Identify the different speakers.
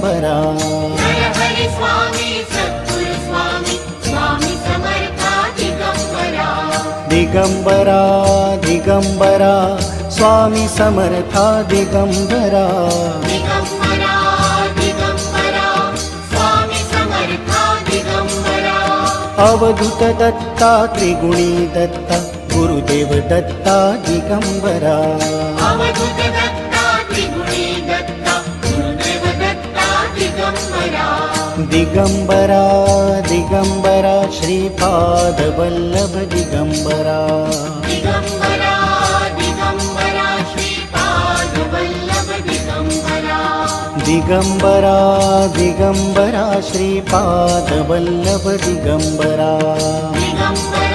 Speaker 1: Digambara.
Speaker 2: Jai Hari Swami Sadguru Swami Swami Samartha Digambara.
Speaker 1: Digambara Digambara Swami Samartha Digambara.
Speaker 2: Digambara Digambara Swami Samartha Digambara.
Speaker 1: Avadhoot Datta त्रिगुणी Datta Gurudev Datta Digambara.
Speaker 2: Avadhoot Datta त्रिगुणी Datta Gurudev Datta Digambara.
Speaker 1: Digambara Digambara Shripad Vallabh Digambara.
Speaker 2: Digambara Digambara Shripad Vallabh Digambara.
Speaker 1: Digambara Digambara Shripad Vallabh Digambara.
Speaker 2: Digambara